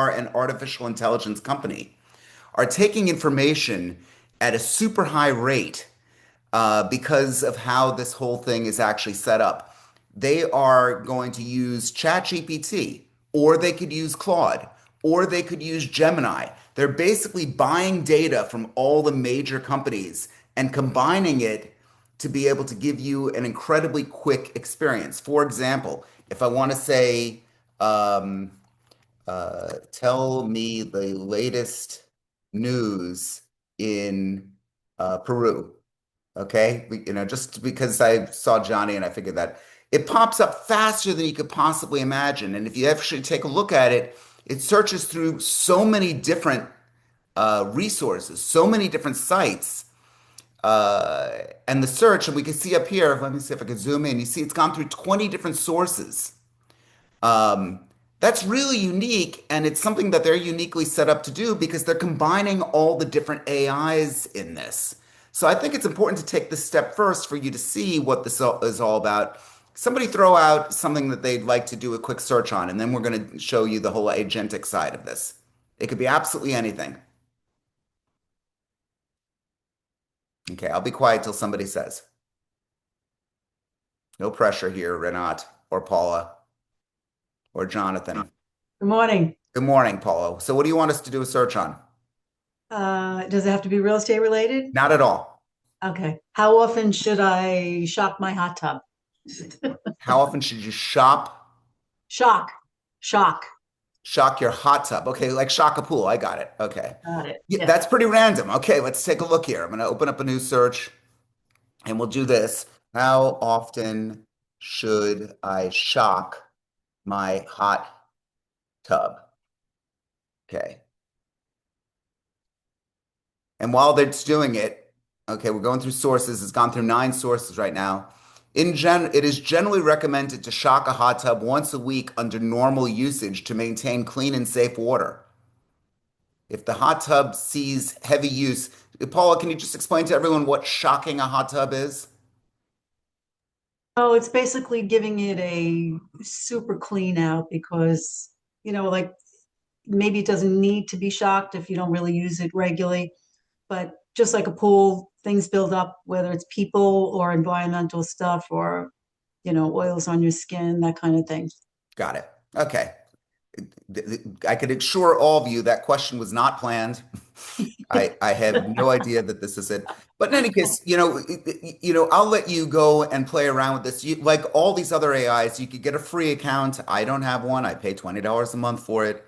are an artificial intelligence company, are taking information at a super high rate because of how this whole thing is actually set up. They are going to use ChatGPT, or they could use Claude, or they could use Gemini. They're basically buying data from all the major companies and combining it to be able to give you an incredibly quick experience. For example, if I want to say, um, tell me the latest news in Peru. Okay, just because I saw Johnny and I figured that it pops up faster than you could possibly imagine. And if you actually take a look at it, it searches through so many different resources, so many different sites, uh, and the search. And we can see up here. Let me see if I can zoom in. You see, it's gone through 20 different sources. Um, that's really unique, and it's something that they're uniquely set up to do because they're combining all the different AIs in this. So I think it's important to take this step first for you to see what is all about. Somebody throw out something that they'd like to do a quick search on, and then we're going to show you the whole agentic side of this. It could be absolutely anything. Okay, I'll be quiet till somebody says. No pressure here, Renat or Paula or Jonathan. Good morning. Good morning, Paula. So what do you want us to do a search on? Does it have to be real estate related? Not at all. Okay. How often should I shock my hot tub? How often should you Shock. Shock. shock your hot tub? Okay, like shock a pool. I got it. Okay. Got it. Yeah, Yeah. that's pretty random. Okay, let's take a look here. I'm going to open up a new search and we'll do this. How often should I shock my hot tub? Okay. And while it's doing it, okay, we're going through sources. It's gone through 9 sources right now. It is generally recommended to shock a hot tub once a week under normal usage to maintain clean and safe water. If the hot tub sees heavy use, Paula, can you just explain to everyone what shocking a hot tub is? Oh, it's basically giving it a super clean out because, like maybe it doesn't need to be shocked if you don't really use it regularly. But just like a pool, things build up, whether it's people or environmental stuff or, oils on your skin, that kind of thing. Got it. Okay. I could assure all of you that question was not planned. I have no idea that this is it. But in any case, I'll let you go and play around with this. Like all these other AIs, you could get a free account. I don't have one. I pay $20 a month for it,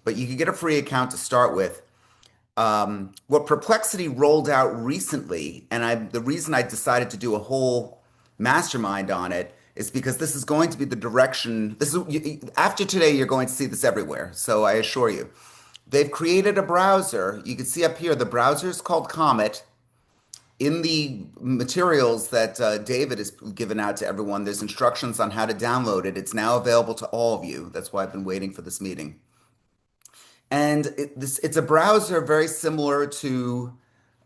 but you could get a free account to start with. What Perplexity rolled out recently, and the reason I decided to do a whole mastermind on it is because this is going to be the direction. After today, you're going to see this everywhere. So I assure you, they've created a browser. You can see up here, the browser is called Comet. In the materials that David has given out to everyone, there's instructions on how to download it. It's now available to all of you. That's why I've been waiting for this meeting. And it's a browser very similar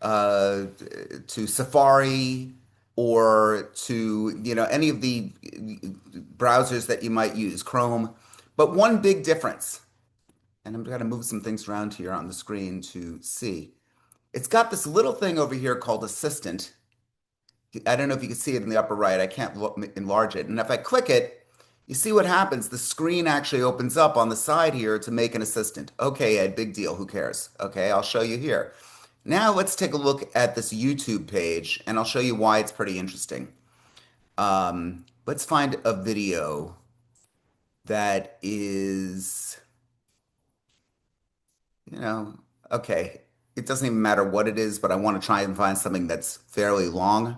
uh, to Safari or to any of the browsers that you might use, Chrome. But one big difference, and I'm going to move some things around here on the screen to see. It's got this little thing over here called Assistant. I don't know if you can see it in the upper right. I can't enlarge it. And if I click it, you see what happens. The screen actually opens up on the side here to make an assistant. Okay, Ed, big deal. Who cares? Okay, I'll show you here. Now let's take a look at this YouTube page, and I'll show you why it's pretty interesting. Let's find a video that is, you know, okay. It doesn't even matter what it is, but I want to try and find something that's fairly long.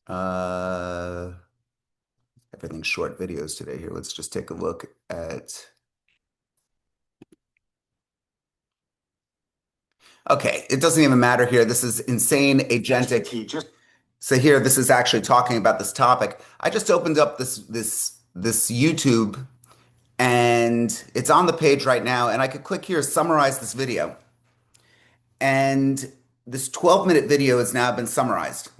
Uh, Everything's short videos today here. Let's just take a look at. Okay, it doesn't even matter here. This is insane agentic. So here, this is actually talking about this topic. I just opened up this YouTube, and it's on the page right now. And I could click here, summarize this video, and this 12-minute video has now been summarized.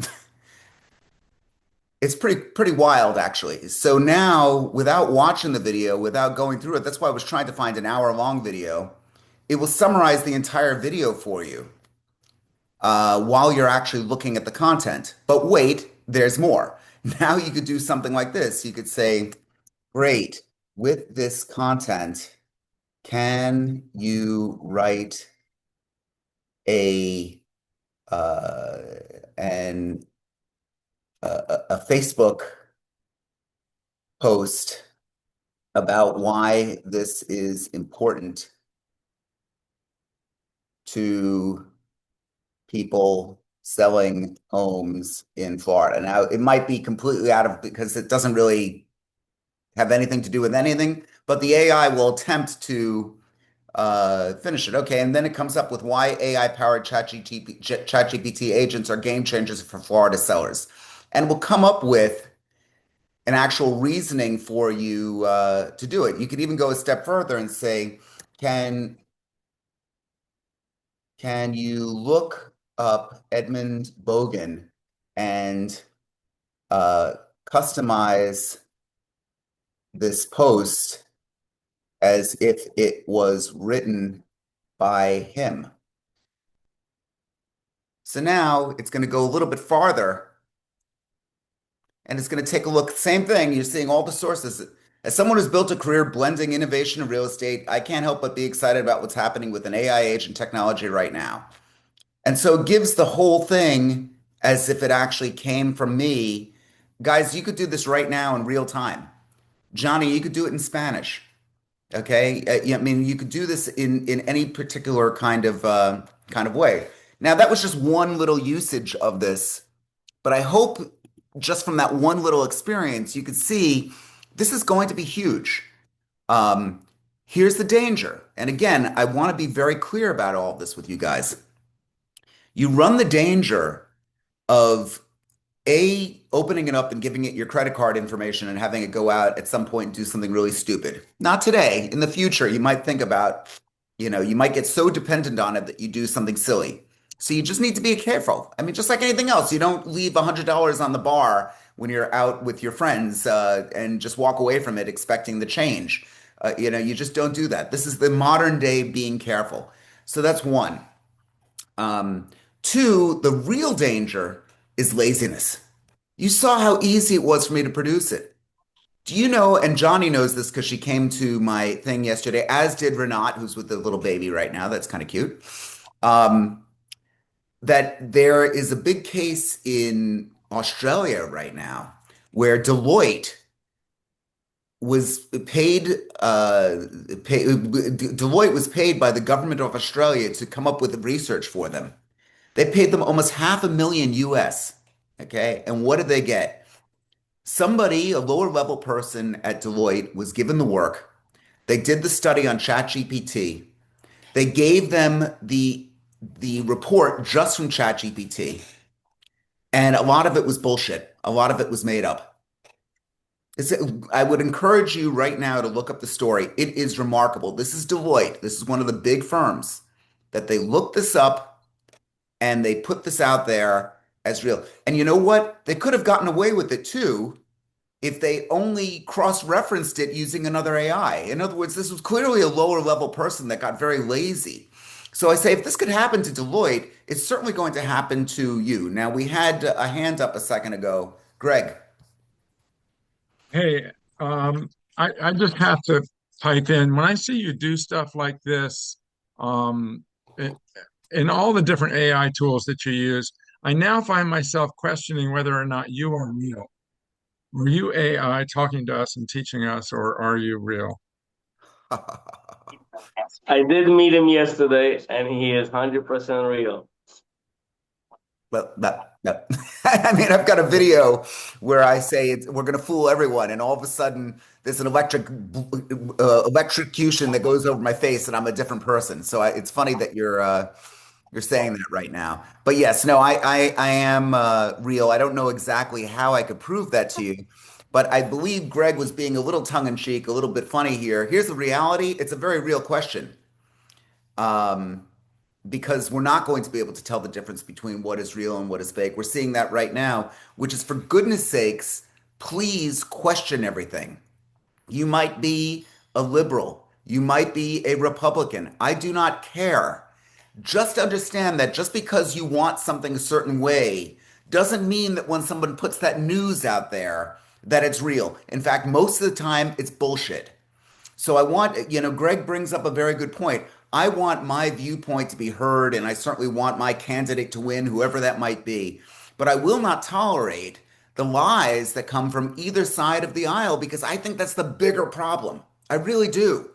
It's pretty wild, actually. So now, without watching the video, without going through it, that's why I was trying to find an hour-long video. It will summarize the entire video for you while you're actually looking at the content. But wait, there's more. Now you could do something like this. You could say, "Great, with this content, can you write a uh, an a Facebook post about why this is important to people selling homes in Florida." Now, it might be completely out of because it doesn't really have anything to do with anything, but the AI will attempt to finish it. Okay, and then it comes up with why AI-powered ChatGPT agents are game changers for Florida sellers. And we'll come up with an actual reasoning for you to do it. You could even go a step further and say, can can you look up Edmund Bogen and uh, customize this post as if it was written by him? So now it's going to go a little bit farther and it's going to take a look. Same thing. You're seeing all the sources. As someone who's built a career blending innovation and real estate, I can't help but be excited about what's happening with an AI agent technology right now. And so it gives the whole thing as if it actually came from me. Guys, you could do this right now in real time. Johnny, you could do it in Spanish. Okay. Yeah, I mean, you could do this in any particular kind of way. Now, that was just one little usage of this, but I hope just from that one little experience, you could see this is going to be huge. Um, Here's the danger. And again, I want to be very clear about all of this with you guys. You run the danger of opening it up and giving it your credit card information and having it go out at some point and do something really stupid. Not today. In the future, you might think about, you might get so dependent on it that you do something silly. So you just need to be careful. I mean, just like anything else, you don't leave $100 on the bar when you're out with your friends and just walk away from it expecting the change. You just don't do that. This is the modern day being careful. So that's one. Um, Two, the real danger is laziness. You saw how easy it was for me to produce it. Do you know, and Johnny knows this because she came to my thing yesterday, as did Renat, who's with the little baby right now. That's kind of cute. Um, that there is a big case in Australia right now where Deloitte was paid, Deloitte was paid by the government of Australia to come up with research for them. They paid them almost 500,000 US. Okay. And what did they get? Somebody, a lower level person at Deloitte, was given the work. They did the study on ChatGPT. They gave them the report just from ChatGPT, and a lot of it was bullshit. A lot of it was made up. I would encourage you right now to look up the story. It is remarkable. This is Deloitte. This is one of the big firms that they looked this up and they put this out there as real. And you know what? They could have gotten away with it too if they only cross-referenced it using another AI. In other words, this was clearly a lower level person that got very lazy. So I say, if this could happen to Deloitte, it's certainly going to happen to you. Now, we had a hand up a second ago. Greg. Hey, I just have to type in when I see you do stuff like this, um, i- in all the different AI tools that you use, I now find myself questioning whether or not you are real. Are you AI talking to us and teaching us, or are you real? I did meet him yesterday, and he is 100% real. Well, no. I mean, I've got a video where I say we're going to fool everyone, and all of a sudden there's an electrocution that goes over my face, and I'm a different person. So it's funny that you're saying that right now. But yes, no, I am real. I don't know exactly how I could prove that to you, but I believe Greg was being a little tongue in cheek, a little bit funny here. Here's the reality. It's a very real question. because we're not going to be able to tell the difference between what is real and what is fake. We're seeing that right now, which is for goodness sakes, please question everything. You might be a liberal. You might be a Republican. I do not care. Just understand that just because you want something a certain way doesn't mean that when someone puts that news out there that it's real. In fact, most of the time it's bullshit. So I want, Greg brings up a very good point. I want my viewpoint to be heard, and I certainly want my candidate to win, whoever that might be. But I will not tolerate the lies that come from either side of the aisle because I think that's the bigger problem. I really do.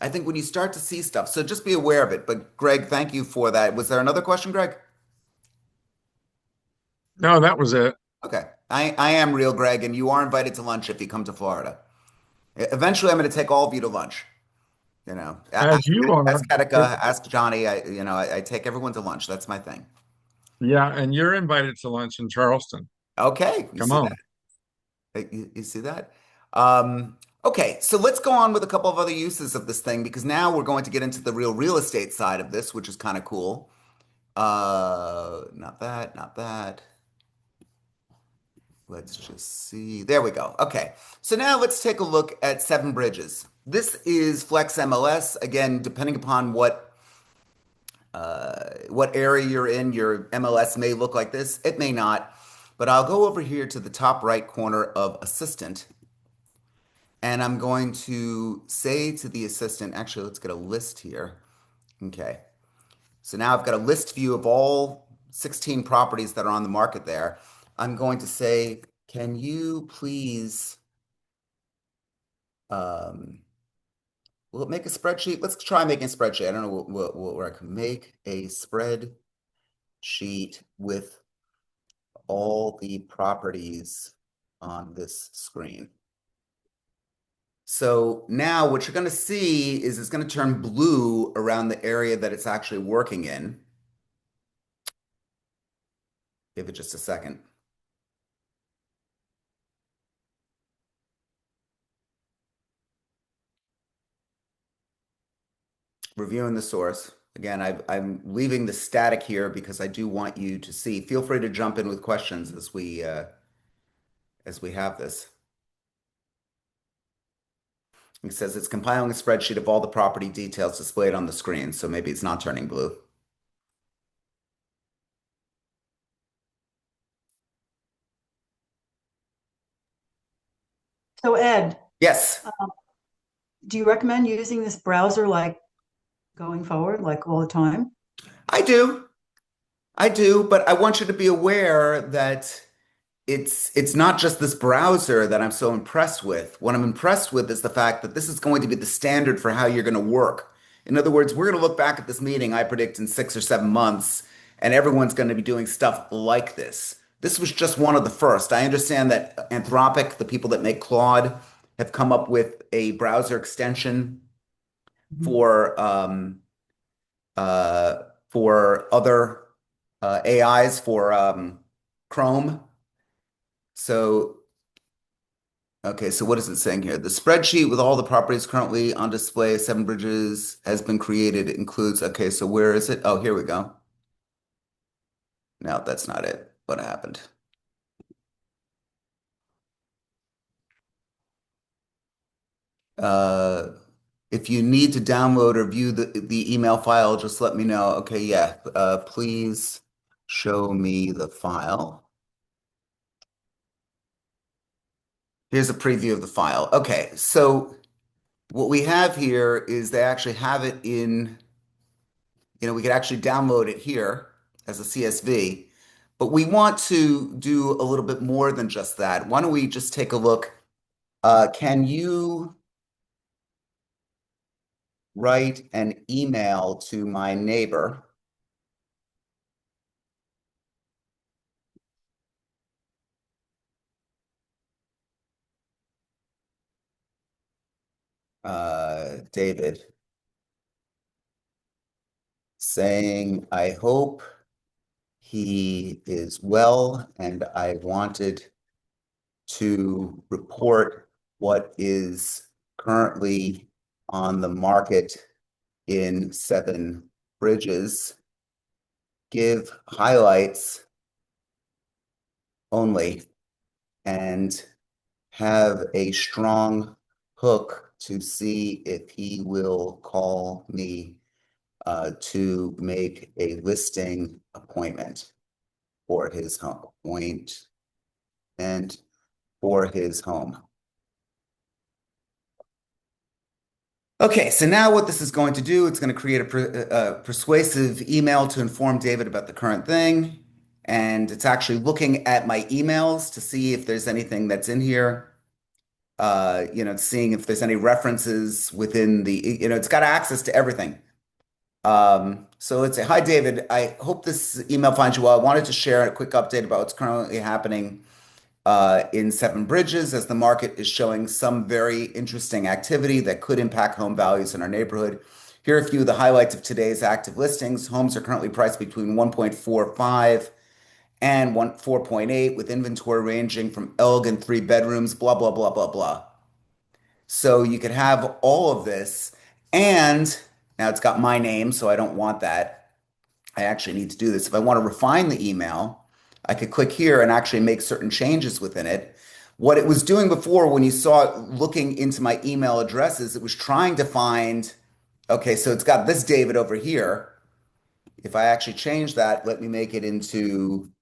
I think when you start to see stuff, so just be aware of it. But Greg, thank you for that. Was there another question, Greg? No, that was it. Okay. I am real, Greg, and you are invited to lunch if you come to Florida. Eventually, I'm going to take all of you to lunch. As you are. Ask Katika, ask Johnny. I take everyone to lunch. That's my thing. Yeah, and you're invited to lunch in Charleston. Okay, you Come see on. that? You see that? Okay, so let's go on with a couple of other uses of this thing because now we're going to get into the real estate side of this, which is kind of cool. Not that, not that. Let's just see. There we go. Okay, so now let's take a look at Seven Bridges. This is Flex MLS. Again, depending upon what area you're in, your MLS may look like this. It may not. But I'll go over here to the top right corner of Assistant, and I'm going to say to the assistant, actually, let's get a list here. Okay. So now I've got a list view of all 16 properties that are on the market there. I'm going to say, can you please, will it make a spreadsheet? Let's try making a spreadsheet. I don't know where I can make a spreadsheet with all the properties on this screen. So now what you're going to see is it's going to turn blue around the area that it's actually working in. Give it just a second. Reviewing the source. Again, I'm leaving the static here because I do want you to see. Feel free to jump in with questions as we have this. It says it's compiling a spreadsheet of all the property details displayed on the screen, so maybe it's not turning blue. So Ed, Yes, do you recommend using this browser like going forward, like all the time? I do. I do, but I want you to be aware that it's not just this browser that I'm so impressed with. What I'm impressed with is the fact that this is going to be the standard for how you're going to work. In other words, we're going to look back at this meeting, I predict, in 6 or 7 months, and everyone's going to be doing stuff like this. This was just one of the first. I understand that Anthropic, the people that make Claude, have come up with a browser extension Mhm. for other AIs for Chrome. So okay, so what is it saying here? The spreadsheet with all the properties currently on display, Seven Bridges has been created. It includes, okay, so where is it? Oh, here we go. No, that's not it. What happened? Uh, if you need to download or view the email file, just let me know. Okay, yeah. Please show me the file. Here's a preview of the file. Okay, so what we have here is they actually have it in, we could actually download it here as a CSV, but we want to do a little bit more than just that. Why don't we just take a look? Can you write an email to my neighbor? David, saying, I hope he is well, and I wanted to report what is currently on the market in Seven Bridges. give highlights only and have a strong hook to see if he will call me to make a listing appointment for his home. And for his home. Okay, so now what this is going to do, it's going to create a persuasive email to inform David about the current thing. And it's actually looking at my emails to see if there's anything that's in here. Seeing if there's any references within it's got access to everything. So let's say, hi, David. I hope this email finds you well. I wanted to share a quick update about what's currently happening in Seven Bridges as the market is showing some very interesting activity that could impact home values in our neighborhood. Here are a few of the highlights of today's active listings. Homes are currently priced between 1.45 and 4.8 with inventory ranging from elegant three bedrooms, blah, blah, blah, blah, blah. So you could have all of this. And now it's got my name, so I don't want that. I actually need to do this. If I want to refine the email, I could click here and actually make certain changes within it. What it was doing before, when you saw it looking into my email addresses, it was trying to find, okay, so it's got this David over here. If I actually change that, let me make it into,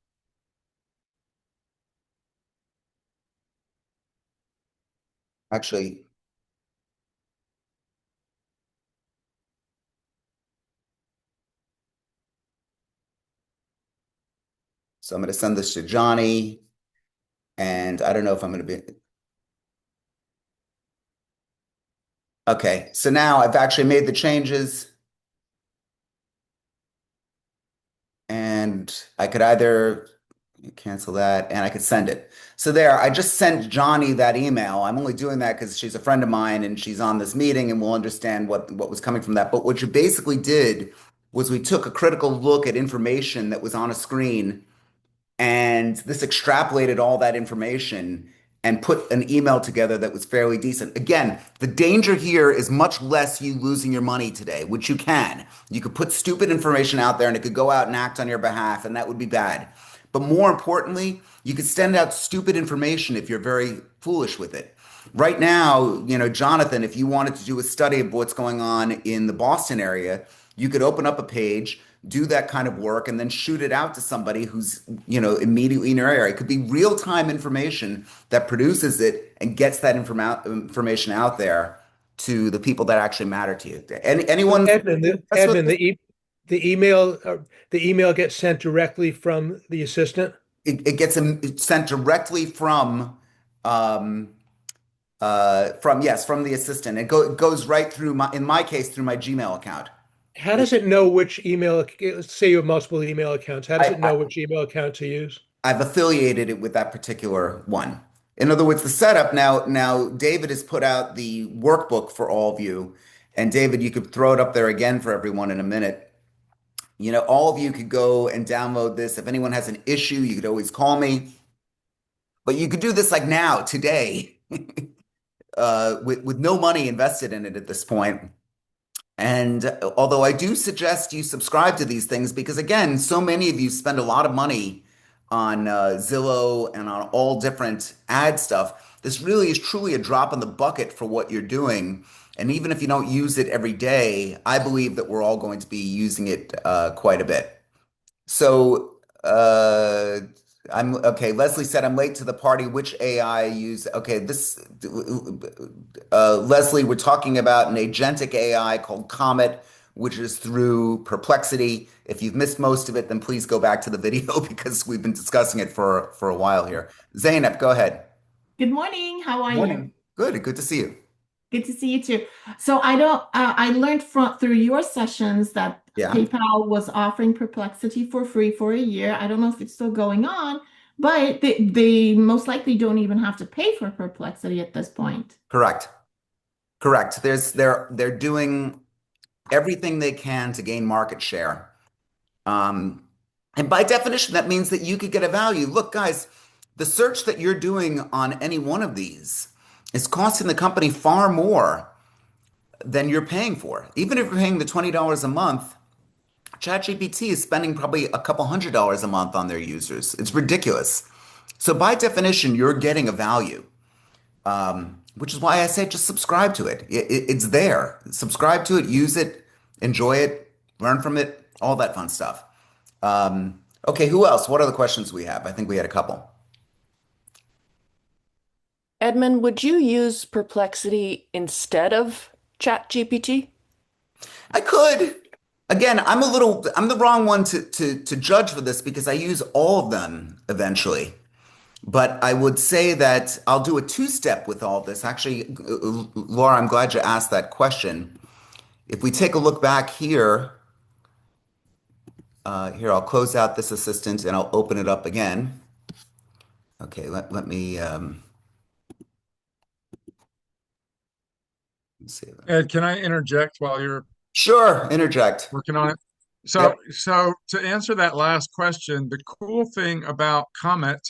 actually, so I'm going to send this to Johnny, and I don't know if I'm going to be, okay, so now I've actually made the changes. And I could either cancel that and I could send it. So there, I just sent Johnny that email. I'm only doing that because she's a friend of mine and she's on this meeting and we'll understand what was coming from that. But what you basically did was we took a critical look at information that was on a screen and this extrapolated all that information and put an email together that was fairly decent. Again, the danger here is much less you losing your money today, which you can. You could put stupid information out there and it could go out and act on your behalf, and that would be bad. But more importantly, you could send out stupid information if you're very foolish with it. Right now, Jonathan, if you wanted to do a study of what's going on in the Boston area, you could open up a page, do that kind of work, and then shoot it out to somebody who's, immediately in your area. It could be real-time information that produces it and gets that information out there to the people that actually matter to you. So Anyone Edmund, mess with this? the email gets sent directly from the assistant. It gets sent directly um, from the assistant. It goes right through in my case, through my Gmail account. How does it know which email, say you have multiple email accounts, how does I, it I know which email account to use? I've affiliated it with that particular one. In other words, the setup now David has put out the workbook for all of you. And David, you could throw it up there again for everyone in a minute. All of you could go and download this. If anyone has an issue, you could always call me. But you could do this like now, today, with no money invested in it at this point. And although I do suggest you subscribe to these things because, again, so many of you spend a lot of money on Zillow and on all different ad stuff, this really is truly a drop in the bucket for what you're doing. And even if you don't use it every day, I believe that we're all going to be using it quite a bit. So I'm okay. Leslie said I'm late to the party. Which AI use? Okay, Leslie, we're talking about an agentic AI called Comet, which is through Perplexity. If you've missed most of it, then please go back to the video because we've been discussing it for a while here. Zainab, go ahead. Good morning. How are you? Morning. Good to see you. Good to see you too. So I don't. I learned from through your sessions that Yeah, PayPal was offering Perplexity for free for a year. I don't know if it's still going on, but they most likely don't even have to pay for Perplexity at this point. correct. Correct. They're doing everything they can to gain market share. Um, and by definition, that means that you could get a value. Look, guys, the search that you're doing on any one of these is costing the company far more than you're paying for. Even if you're paying the $20 a month, ChatGPT is spending probably a couple $100 a month on their users. It's ridiculous. So by definition, you're getting a value, which is why I say just subscribe to it. It's there. Subscribe to it, use it, enjoy it, learn from it, all that fun stuff. Okay, who else? What other questions we have? I think we had a couple. Edmund, would you use Perplexity instead of ChatGPT? I could. Again, I'm the wrong one to judge for this because I use all of them eventually. But I would say that I'll do a two-step with all this. Actually, Laura, I'm glad you asked that question. If we take a look back here, here, I'll close out this assistant and I'll open it up again. Okay, let me see. Ed, can I interject while you're Sure, interject. working on it? Yep. So to answer that last question, the cool thing about Comet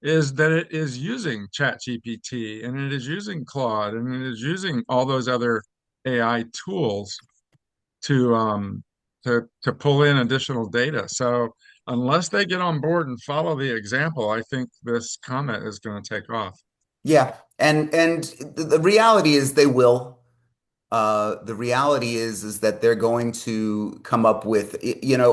is that it is using ChatGPT and it is using Claude and it is using all those other AI tools to to pull in additional data. So unless they get on board and follow the example, I think this Comet is going to take off. Yeah, and the reality is they will. The reality is that they're going to come up with,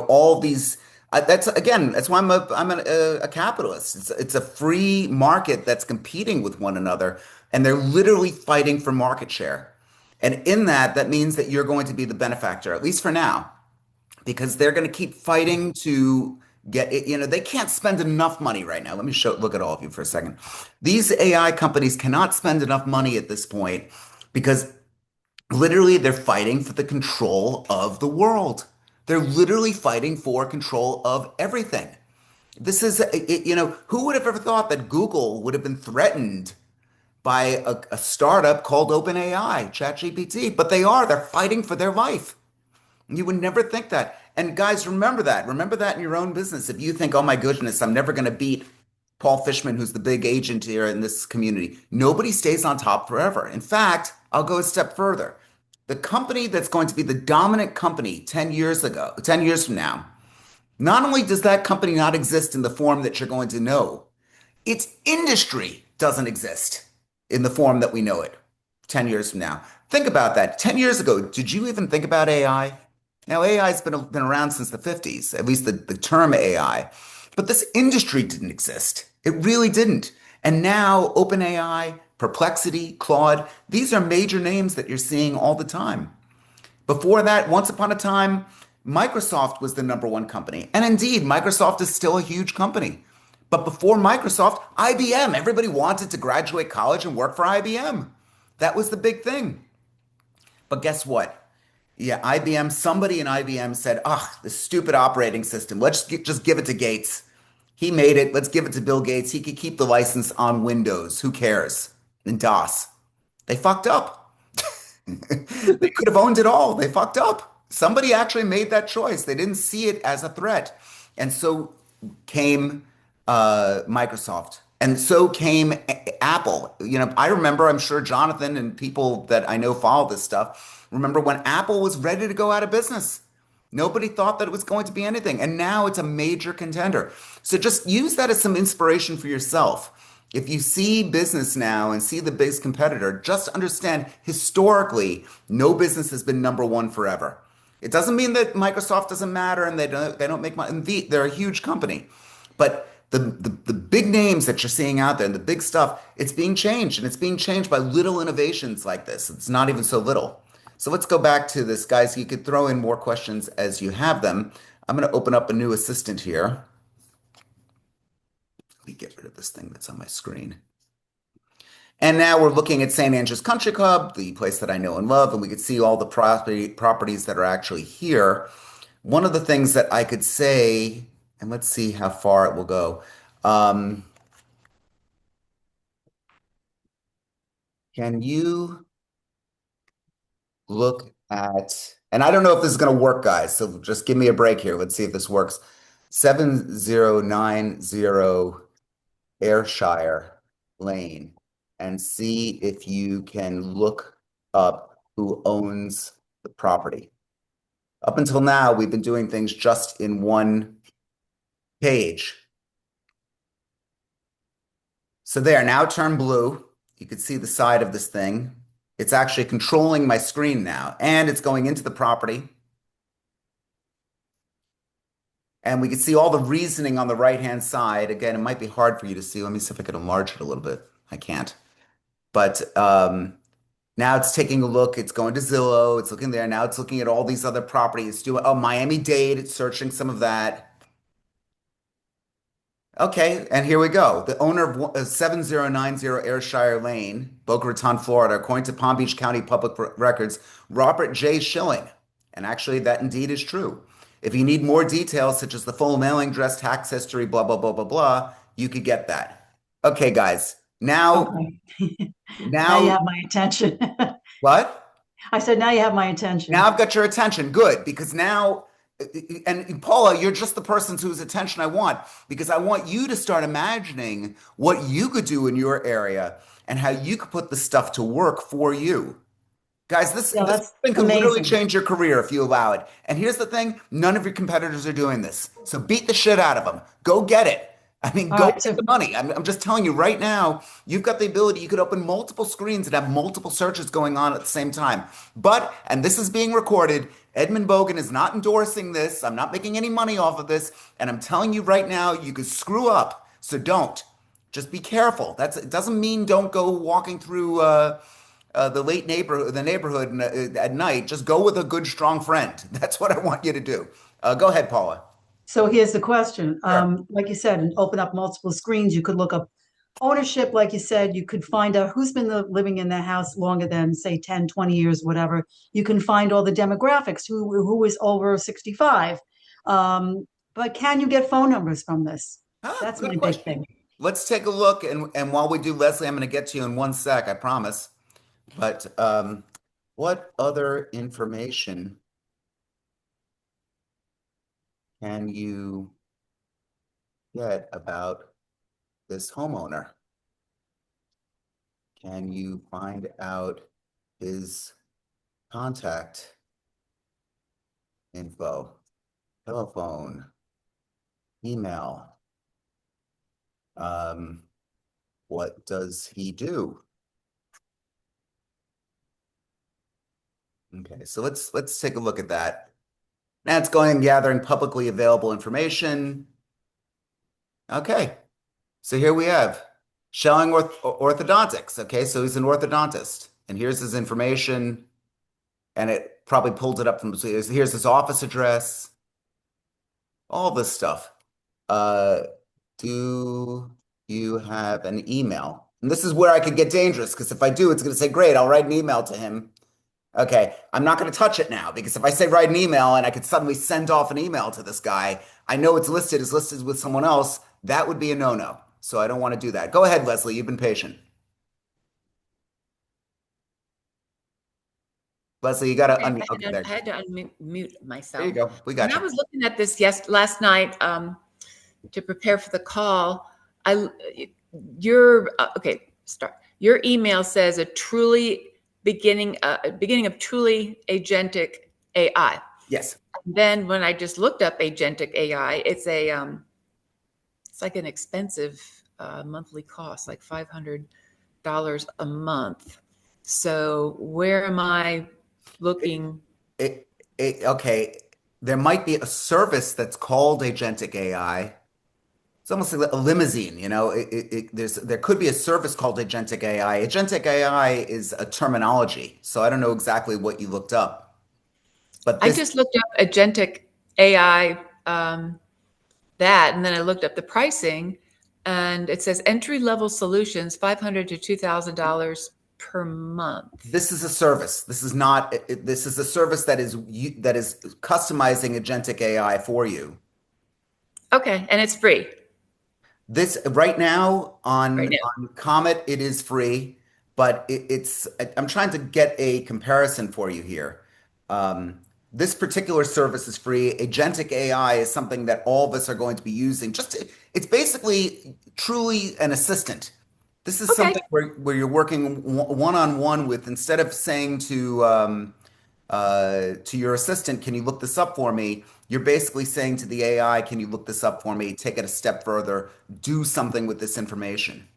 all these. That's again, that's why I'm a capitalist. It's a free market that's competing with one another, and they're literally fighting for market share. And in that, that means that you're going to be the benefactor, at least for now, because they're going to keep fighting to get it. They can't spend enough money right now. Let me look at all of you for a second. These AI companies cannot spend enough money at this point because literally, they're fighting for the control of the world. They're literally fighting for control of everything. This is, who would have ever thought that Google would have been threatened by a startup called OpenAI, ChatGPT? But they are. They're fighting for their life. You would never think that. And guys, remember that. Remember that in your own business. If you think, oh my goodness, I'm never going to beat Paul Fishman, who's the big agent here in this community. Nobody stays on top forever. In fact, I'll go a step further. The company that's going to be the dominant company 10 years from now, not only does that company not exist in the form that you're going to know, its industry doesn't exist in the form that we know it 10 years from now. Think about that. 10 years ago, did you even think about AI? Now, AI has been around since the 50s, at least the term AI. But this industry didn't exist. It really didn't. And now, OpenAI, Perplexity, Claude, these are major names that you're seeing all the time. Before that, once upon a time, Microsoft was the number one company. And indeed, Microsoft is still a huge company. But before Microsoft, IBM, everybody wanted to graduate college and work for IBM. That was the big thing. But guess what? Yeah, IBM, somebody in IBM said, ah, this stupid operating system, just give it to Gates. He made it. Let's give it to Bill Gates. He could keep the license on Windows. Who cares? And DOS. They fucked up. They could have owned it all. They fucked up. Somebody actually made that choice. They didn't see it as a threat. And so came Microsoft. And so came Apple. I remember, I'm sure Jonathan and people that I know follow this stuff, remember when Apple was ready to go out of business. Nobody thought that it was going to be anything. And now it's a major contender. So just use that as some inspiration for yourself. If you see business now and see the biggest competitor, just understand historically, no business has been number one forever. It doesn't mean that Microsoft doesn't matter and they don't make money. They're a huge company. But the big names that you're seeing out there and the big stuff, it's being changed. And it's being changed by little innovations like this. It's not even so little. So let's go back to this, guys. You could throw in more questions as you have them. I'm going to open up a new assistant here. Let me get rid of this thing that's on my screen. And now we're looking at St. Andrews Country Club, the place that I know and love, and we could see all the properties that are actually here. One of the things that I could say, and let's see how far it will go. Can you look at, and I don't know if this is going to work, guys, so just give me a break here. Let's see if this works. 7090 Ayrshire Lane, and see if you can look up who owns the property. Up until now, we've been doing things just in one page. So there, now turn blue. You can see the side of this thing. It's actually controlling my screen now, and it's going into the property. And we can see all the reasoning on the right-hand side. Again, it might be hard for you to see. Let me see if I can enlarge it a little bit. I can't. But now it's taking a look. It's going to Zillow. It's looking there. Now it's looking at all these other properties. It's doing, oh, Miami-Dade. It's searching some of that. Okay, and here we go. The owner of 7090 Ayrshire Lane, Boca Raton, Florida, according to Palm Beach County Public Records, Robert J. Schilling. And actually, that indeed is true. If you need more details, such as the full mailing address, tax history, blah, blah, blah, blah, blah, you could get that. Okay, guys. Now, Okay. Now you now, have my attention. what? I said, now you have my Now attention. I've got your attention. Good, because now, and Paula, you're just the person whose attention I want, because I want you to start imagining what you could do in your area and how you could put the stuff to work for you. Guys, this Yeah, this that's thing could literally amazing. change your career if you allow it. And here's the thing, none of your competitors are doing this. So beat the shit out of them. Go get it. I mean, All go right. get the money. I'm just telling you right now, you've got the ability, you could open multiple screens and have multiple searches going on at the same time. But, and this is being recorded, Edmund Bogen is not endorsing this. I'm not making any money off of this. And I'm telling you right now, you could screw up. So don't. Just be careful. It doesn't mean don't go walking through the neighborhood at night. Just go with a good, strong friend. That's what I want you to do. Go ahead, Paula. So here's the question. Sure. Like you said, and open up multiple screens. You could look up ownership, like you said. You could find out who's been living in the house longer than, say, 10, 20 years, whatever. You can find all the demographics, who is over 65. But can you get phone numbers from this? Ah, That's good my big question. thing. Let's take a look, and while we do, Leslie, I'm going to get to you in one sec, I promise. But what other information can you get about this homeowner? Can you find out his contact info, telephone, email? Um, what does he do? Okay, so let's take a look at that. Now it's going and gathering publicly available information. Okay, so here we have Schelling Orthodontics. Okay, so he's an orthodontist, and here's his information, and it probably pulled it up from. So here's his office address, all this stuff. Uh, do you have an email? And this is where I could get dangerous because if I do, it's going to say, "Great, I'll write an email to him." Okay, I'm not going to touch it now because if I say write an email and I could suddenly send off an email to this guy, I know it's listed with someone else. That would be a no-no. So I don't want to do that. Go ahead, Leslie. You've been patient. Leslie, you got to I unmute. had Okay, to, there. I had to unmute There you myself. go. We When got I you. was looking at this last night to prepare for the call, I your okay, start. Your email says a truly beginning of truly agentic AI. Yes. Then when I just looked up agentic AI, it's like an expensive monthly cost, like $500 a month. So where am I looking? It, okay. There might be a service that's called Agentic AI. It's almost like a limousine, you know. There could be a service called Agentic AI. Agentic AI is a terminology, so I don't know exactly what you looked up. But I this just looked up agentic AI, and then I looked up the pricing, and it says entry level solutions, $500 to $2,000 per month. this is a service. This is not. This is a service that is customizing Agentic AI for you. Okay, and it's free This right now right now. on Comet, it is free, but I'm trying to get a comparison for you here. This particular service is free. Agentic AI is something that all of us are going to be using. It's basically truly an assistant. This is Okay, something where you're working one on one with instead of saying to to your assistant, can you look this up for me? You're basically saying to the AI, can you look this up for me? Take it a step further, do something with this information.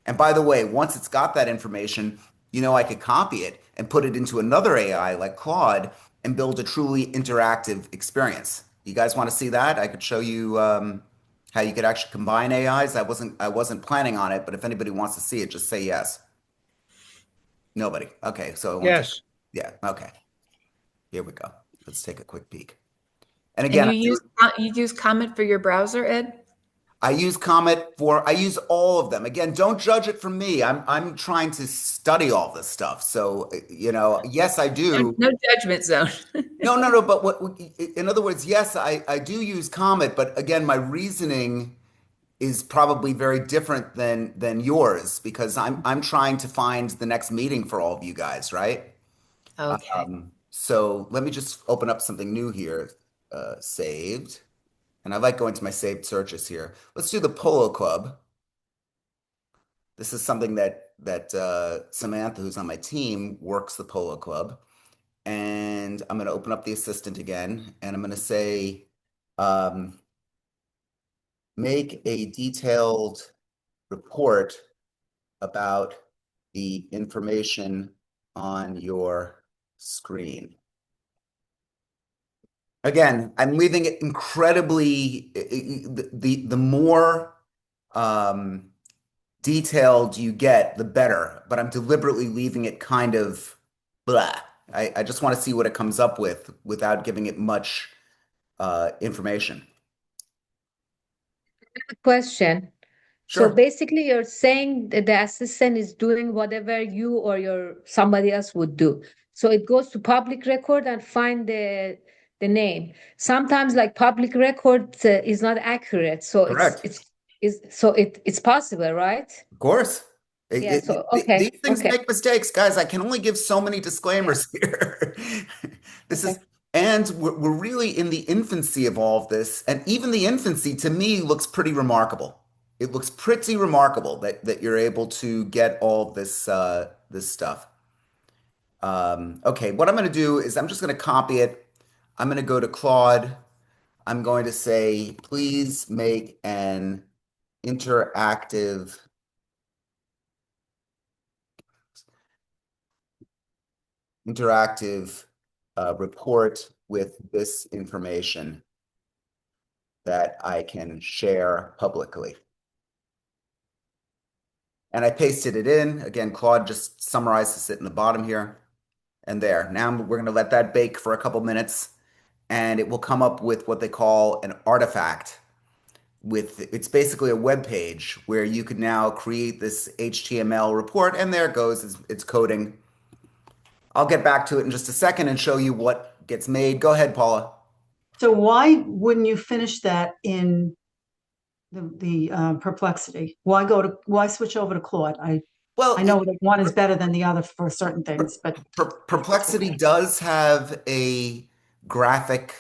And by the way, once it's got that information, I could copy it and put it into another AI like Claude and build a truly interactive experience. You guys want to see that? I could show you how you could actually combine AIs. I wasn't planning on it, but if anybody wants to see it, just say yes. Nobody. Okay, so I won't take. Yes. Yeah. Okay. Here we go. Let's take a quick peek. And And again, you use Comet for your browser, Ed? I use all of them. Again, don't judge it from me. I'm trying to study all this stuff. So, yes, I No, do. no judgment zone. No, no, no. But in other words, yes, I do use Comet, but again, my reasoning is probably very different than yours because I'm trying to find the next meeting for all of you guys, right? Okay. So let me just open up something new here. Saved. And I like going to my saved searches here. Let's do the Polo Club. This is something that Samantha, who's on my team, works the Polo Club. And I'm going to open up the assistant again, and I'm going to say, um, make a detailed report about the information on your screen. Again, I'm leaving it incredibly, the more detailed you get, the better. But I'm deliberately leaving it kind of blah. I just want to see what it comes up with without giving it much information. Question. So Sure. basically, you're saying that the assistant is doing whatever you or your somebody else would do. So it goes to public record and find the name. Sometimes, like public record is not accurate, so Correct. it's possible, right? Of course. Yeah. So okay, These things okay, make mistakes, guys. I can only give so many yeah, disclaimers here. This is, okay. and we're really in the infancy of all of this. And even the infancy to me looks pretty remarkable. It looks pretty remarkable that you're able to get all of this stuff. Okay, what I'm going to do is I'm just going to copy it. I'm going to go to Claude. I'm going to say, please make an interactive interactive report with this information that I can share publicly. And I pasted it in. Again, Claude just summarizes it in the bottom here and there. Now we're going to let that bake for a couple minutes and it will come up with what they call an artifact. It's basically a web page where you could now create this HTML report, and there it goes. It's coding. I'll get back to it in just a second and show you what gets made. Go ahead, Paula. So why wouldn't you finish that in the Perplexity? Why switch over to Claude? Well, I know that one is better than the other for certain things, but Perplexity does have a graphic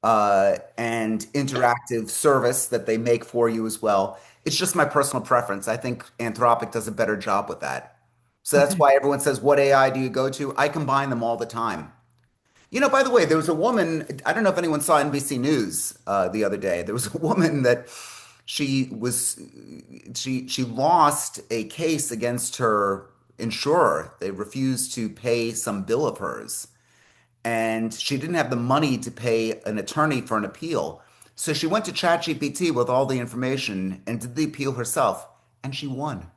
and interactive service that they make for you as well. It's just my personal preference. I think Anthropic does a better job with that. So that's okay. why everyone says, what AI do you go to? I combine them all the time. By the way, there was a woman, I don't know if anyone saw NBC News the other day. There was a woman that she was she lost a case against her insurer. They refused to pay some bill of hers, and she didn't have the money to pay an attorney for an appeal. So she went to ChatGPT with all the information and did the appeal herself, and she won.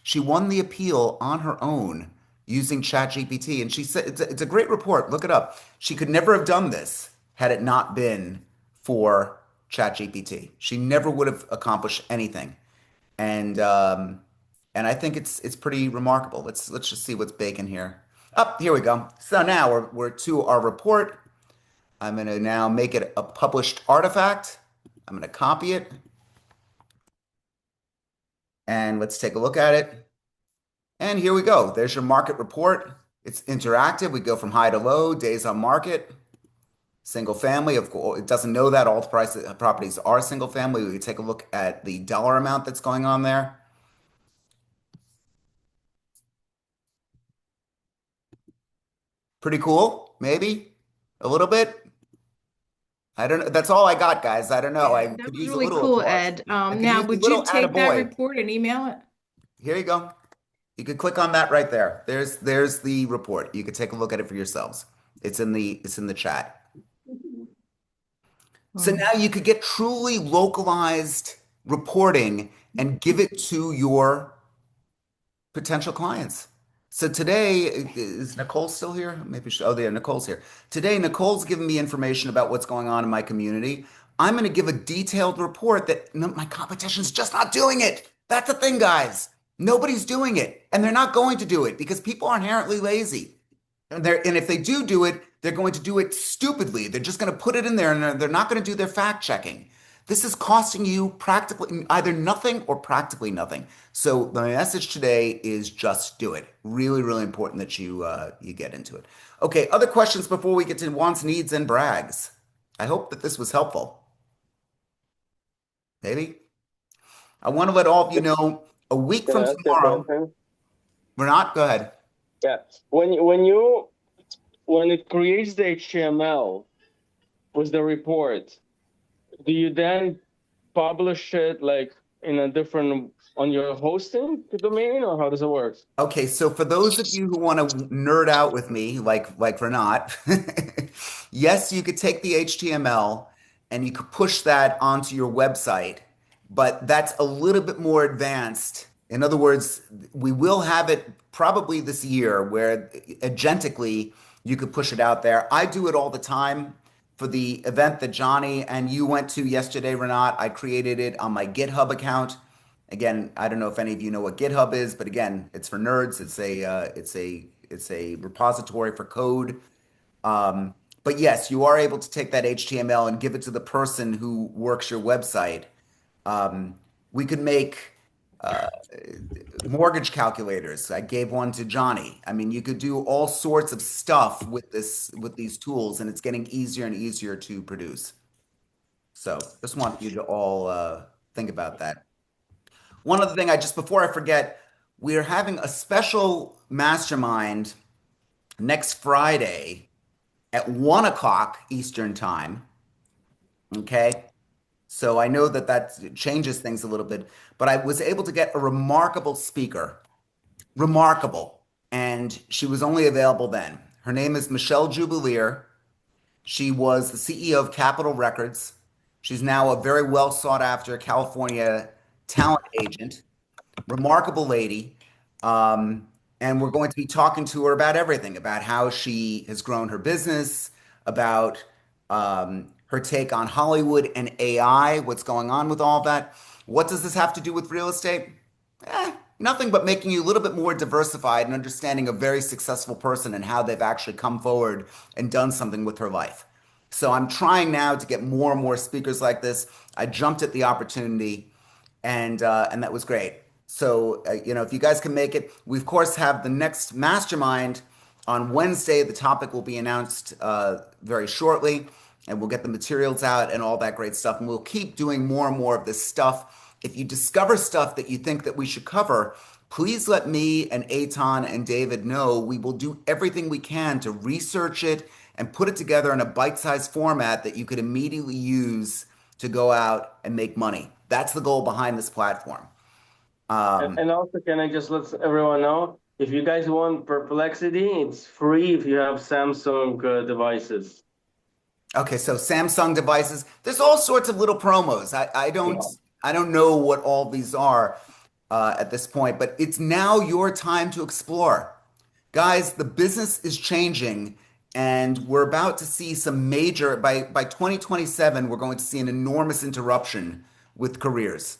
She won the appeal on her own using ChatGPT. And she said, it's a great report. Look it up. She could never have done this had it not been for ChatGPT. She never would have accomplished anything. And I think it's pretty remarkable. Let's just see what's baking here. Up, here we go. So now we're to our report. I'm going to now make it a published artifact. I'm going to copy it. And let's take a look at it. And here we go. There's your market report. It's interactive. We go from high to low, days on market, single family. Of course, it doesn't know that all the properties are single family. We can take a look at the dollar amount that's going on there. Pretty cool. maybe a little bit. I don't know. That's all I got, guys. I don't know. Yeah, I that could was use a really little cool, applause. Ed. I could Now, use a would you little take that attaboy. report and email it? Here you go. You could click on that right there. There's the report. You could take a look at it for yourselves. It's in the chat. So Hmm. now you could get truly localized reporting and give it to your potential clients. So today, is Nicole still here? Maybe she, oh, yeah, Nicole's here. Today, Nicole's giving me information about what's going on in my community. I'm going to give a detailed report that no, my competition's just not doing it. That's the thing, guys. Nobody's doing it, and they're not going to do it because people are inherently lazy. And if they do it, they're going to do it stupidly. They're just going to put it in there and they're not going to do their fact checking. This is costing you practically either nothing or practically nothing. So the message today is just do it. Really, really important that you get into it. Okay, other questions before we get to wants, needs, and brags. I hope that this was helpful. Maybe. I want to let all of you know a week Can from I ask you a tomorrow, question? we're not, go ahead. Yeah. When it creates the HTML with the report, do you then publish it like in a different on your hosting domain, or how does it work? Okay, so for those of you who want to nerd out with me, like Renat, yes, you could take the HTML and you could push that onto your website, but that's a little bit more advanced. In other words, we will have it probably this year where agentically you could push it out there. I do it all the time. For the event that Johnny and you went to yesterday, Renat, I created it on my GitHub account. Again, I don't know if any of you know what GitHub is, but again, it's for nerds. It's a repository for code. But yes, you are able to take that HTML and give it to the person who works your website. Um, we could make mortgage calculators. I gave one to Johnny. I mean, you could do all sorts of stuff with these tools, and it's getting easier and easier to produce. So just want you to all think about that. One other thing, before I forget, we're having a special mastermind next Friday at 1 o'clock Eastern time. Okay. So I know that that changes things a little bit, but I was able to get a remarkable speaker, remarkable, and she was only available then. Her name is Michelle Jubilier. She was the CEO of Capitol Records. She's now a very well sought after California talent agent. Remarkable lady. Um, and we're going to be talking to her about everything, about how she has grown her business, about her take on Hollywood and AI, what's going on with all that. What does this have to do with real estate? Nothing but making you a little bit more diversified and understanding a very successful person and how they've actually come forward and done something with her life. So I'm trying now to get more and more speakers like this. I jumped at the opportunity, and that was great. So if you guys can make it, we of course have the next mastermind on Wednesday. The topic will be announced very shortly, and we'll get the materials out and all that great stuff. And we'll keep doing more and more of this stuff. If you discover stuff that you think that we should cover, please let me and Aton and David know. We will do everything we can to research it and put it together in a bite-sized format that you could immediately use to go out and make money. That's the goal behind this platform. And also, can I just let everyone know, if you guys want Perplexity, it's free if you have Samsung devices. Okay, so Samsung devices. There's all sorts of little promos. I don't know what all these are at this point, but it's now your time to explore. Guys, the business is changing, and we're about to see some major by 2027, we're going to see an enormous interruption with careers.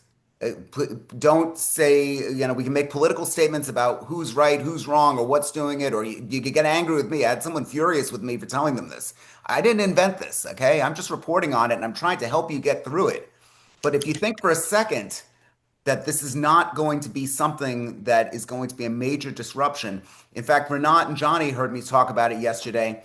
Don't say, we can make political statements about who's right, who's wrong, or what's doing it, or you could get angry with me. I had someone furious with me for telling them this. I didn't invent this, okay? I'm just reporting on it and I'm trying to help you get through it. But if you think for a second that this is not going to be something that is going to be a major disruption. In fact, Renat and Johnny heard me talk about it yesterday.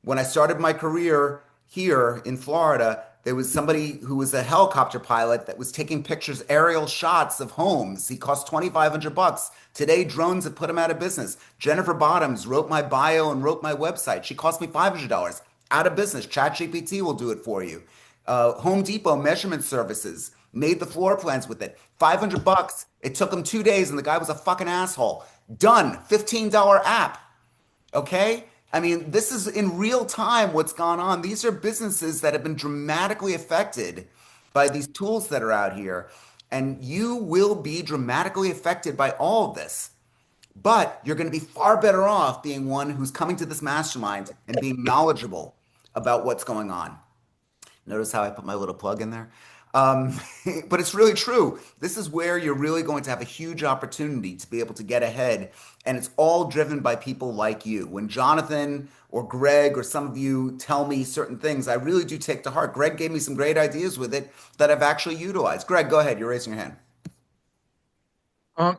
When I started my career here in Florida, There was somebody who was a helicopter pilot that was taking pictures, aerial shots of homes. He cost $2,500. Today, drones have put him out of business. Jennifer Bottoms wrote my bio and wrote my website. She cost me $500. Out of business. ChatGPT will do it for you. Home Depot measurement services made the floor plans with it. $500. It took him 2 days, and the guy was a fucking asshole. Done. $15 app. Okay? I mean, this is in real time what's gone on. These are businesses that have been dramatically affected by these tools that are out here. And you will be dramatically affected by all of this. But you're going to be far better off being one who's coming to this mastermind and being knowledgeable about what's going on. Notice how I put my little plug in there? Um, but it's really true. This is where you're really going to have a huge opportunity to be able to get ahead. And it's all driven by people like you. When Jonathan or Greg or some of you tell me certain things, I really do take to heart. Greg gave me some great ideas with it that I've actually utilized. Greg, go ahead. You're raising your hand.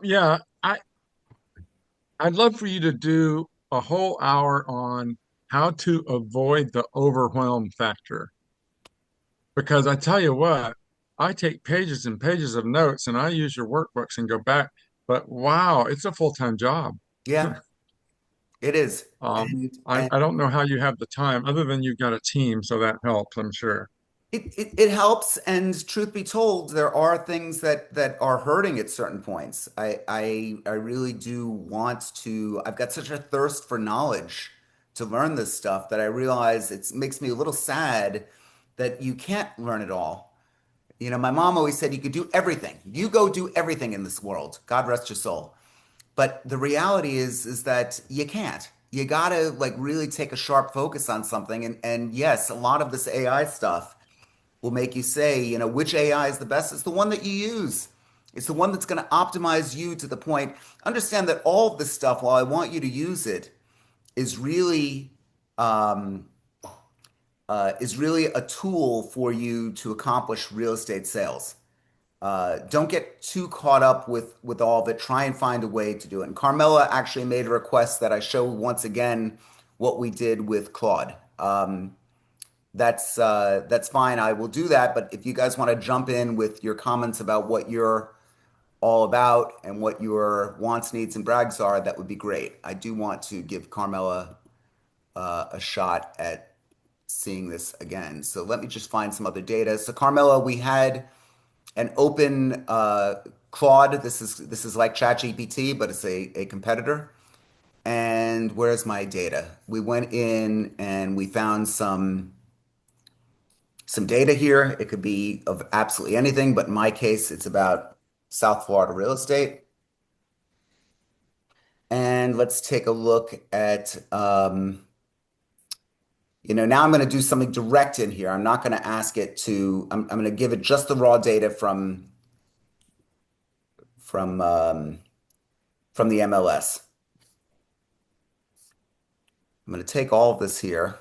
Yeah, I'd love for you to do a whole hour on how to avoid the overwhelm factor. Because I tell you what, I take pages and pages of notes and I use your workbooks and go back. But wow, it's a full-time job. Yeah, it is. I don't know how you have the time, other than you've got a team, so that helps, I'm sure. It helps, and truth be told, there are things that are hurting at certain points. I really do want to. I've got such a thirst for knowledge to learn this stuff that I realize it makes me a little sad that you can't learn it all. You know, my mom always said you could do everything. You go do everything in this world. God rest your soul. But the reality is that you can't. You gotta like really take a sharp focus on something. And yes, a lot of this AI stuff will make you say, you know, which AI is the best? It's the one that you use. It's the one that's going to optimize you to the point. Understand that all of this stuff, while I want you to use it, is really um, is really a tool for you to accomplish real estate sales. Don't get too caught up with all of it. Try and find a way to do it. And Carmela actually made a request that I show once again what we did with Claude. That's fine. I will do that. But if you guys want to jump in with your comments about what you're all about and what your wants, needs, and brags are, that would be great. I do want to give Carmela a shot at seeing this again. So let me just find some other data. So Carmela, we had an open Claude. This is like ChatGPT, but it's a competitor. And where's my data? We went in and we found some data here. It could be of absolutely anything, but in my case, it's about South Florida real estate. And let's take a look at, now I'm going to do something direct in here. I'm not going to ask it to, I'm going to give it just the raw data from, um, from the MLS. I'm going to take all of this here.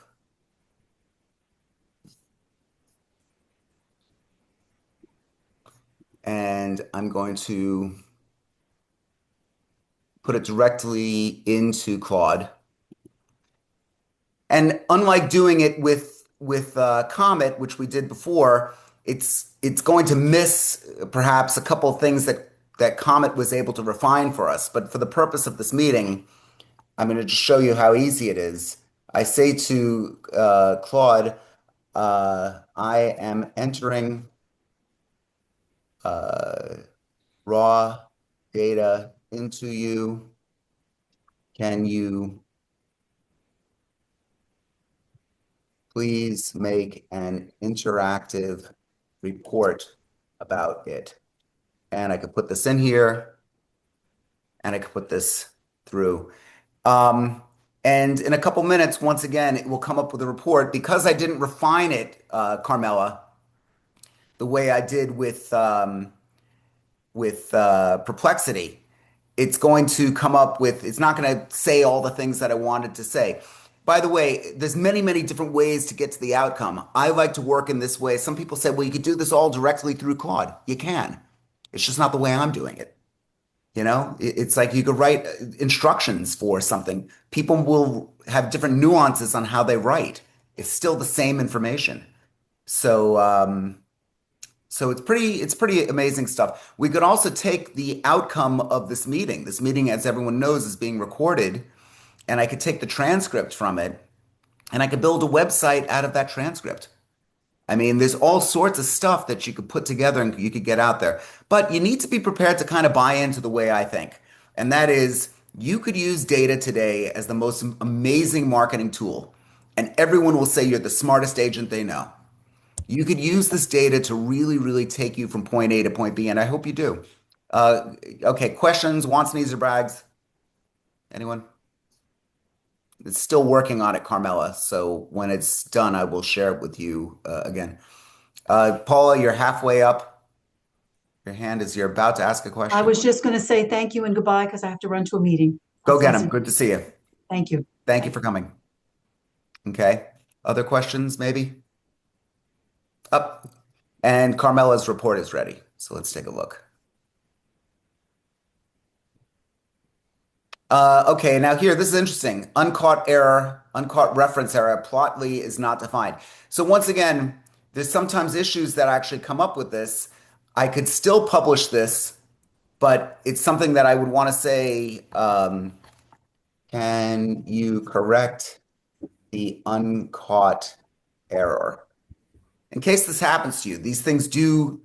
And I'm going to put it directly into Claude. And unlike doing it with Comet, which we did before, it's going to miss perhaps a couple of things that Comet was able to refine for us. But for the purpose of this meeting, I'm going to just show you how easy it is. I say to Claude, I am entering raw data into you. Can you please make an interactive report about it? And I could put this in here and I could put this through. And in a couple minutes, once again, it will come up with a report. Because I didn't refine it, Carmela, the way I did with Perplexity, it's going to come up with, it's not going to say all the things that I wanted to say. By the way, there's many, many different ways to get to the outcome. I like to work in this way. Some people say, well, you could do this all directly through Claude. You can. It's just not the way I'm doing it. It's like you could write instructions for something. People will have different nuances on how they write. It's still the same information. So, so it's pretty amazing stuff. We could also take the outcome of this meeting. This meeting, as everyone knows, is being recorded, and I could take the transcript from it, and I could build a website out of that transcript. I mean, there's all sorts of stuff that you could put together and you could get out there. But you need to be prepared to kind of buy into the way I think. And that is, you could use data today as the most amazing marketing tool, and everyone will say you're the smartest agent they know. You could use this data to really, really take you from point A to point B, and I hope you do. Okay, questions, wants, needs, or brags? Anyone? It's still working on it, Carmela. So when it's done, I will share it with you again. Paula, you're halfway up. Your hand is you're about to ask a question. I was just going to say thank you and goodbye because I have to run to a meeting. Go get him. Good to see you. Thank you. Thank you for coming. Okay. Other questions, maybe? Up. And Carmela's report is ready. So let's take a look. Okay, now here, this is interesting. Uncaught error, uncaught reference error, Plotly is not defined. So once again, there's sometimes issues that actually come up with this. I could still publish this, but it's something that I would want to say, can you correct the uncaught error? In case this happens to you, these things do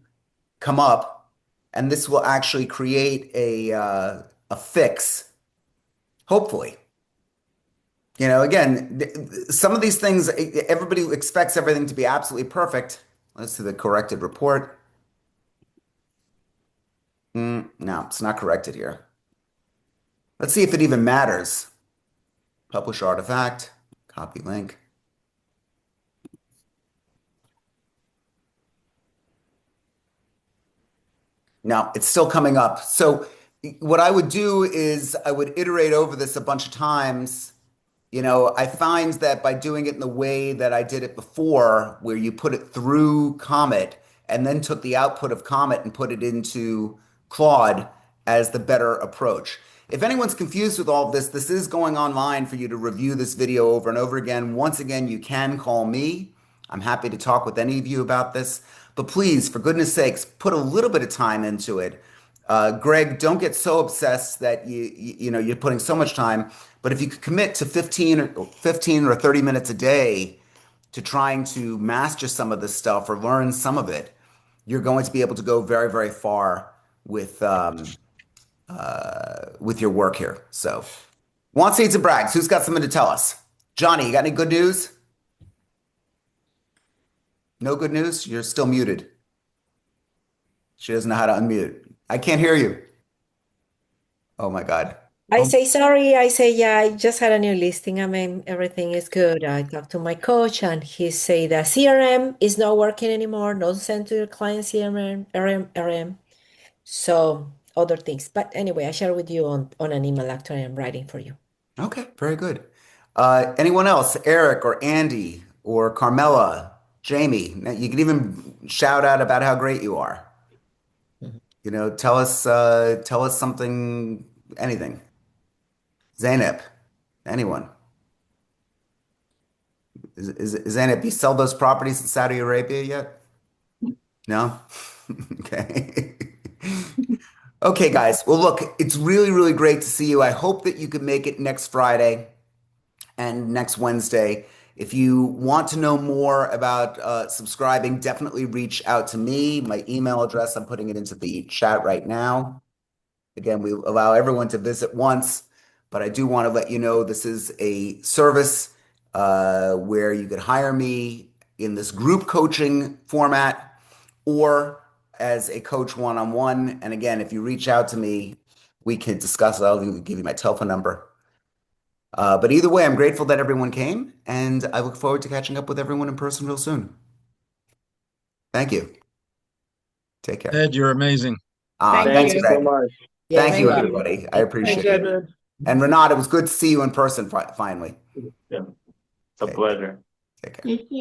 come up, and this will actually create a fix. Hopefully. You know, again, some of these things, everybody expects everything to be absolutely perfect. Let's see the corrected report. No, it's not corrected here. Let's see if it even matters. Publish artifact, copy link. No, it's still coming up. So what I would do is I would iterate over this a bunch of times. You know, I find that by doing it in the way that I did it before, where you put it through Comet and then took the output of Comet and put it into Claude as the better approach. If anyone's confused with all of this, this is going online for you to review this video over and over again. Once again, you can call me. I'm happy to talk with any of you about this. But please, for goodness sakes, put a little bit of time into it. Greg, don't get so obsessed that you're putting so much time. But if you could commit to 15 or 30 minutes a day to trying to master some of this stuff or learn some of it, you're going to be able to go very, very far with your work here. So, wants, needs, and brags. Who's got something to tell us? Johnny, you got any good news? No good news? You're still muted. She doesn't know how to unmute. I can't hear you. Oh my God. I say sorry. I say, yeah, I just had a new listing. I mean, everything is good. I talked to my coach and he said the CRM is not working anymore. Don't send to your client CRM, RM. So other things. But anyway, I share with you on an email actually I'm writing for you. Okay, very good. Anyone else? Eric or Andy or Carmela, Jamie? You can even shout out about how great you are. You know, tell us something, anything. Zainab, anyone? Zainab, you sell those properties in Saudi Arabia yet? No? Okay. Okay, guys. Well, look, it's really, really great to see you. I hope that you can make it next Friday and next Wednesday. If you want to know more about subscribing, definitely reach out to me. My email address, I'm putting it into the chat right now. Again, we allow everyone to visit once, but I do want to let you know this is a service where you could hire me in this group coaching format or as a coach one-on-one. And again, if you reach out to me, we can discuss it. I'll give you my telephone number. But either way, I'm grateful that everyone came, and I look forward to catching up with everyone in person real soon. Thank you. Take care. Ed, you're amazing. Thank Thanks, you. so Greg. much. Thank you, Thank you. everybody. I appreciate Thanks, it. Edmund. And Renat, it was good to see you in person finally. Yeah, it's a Okay, pleasure. take care. Take care.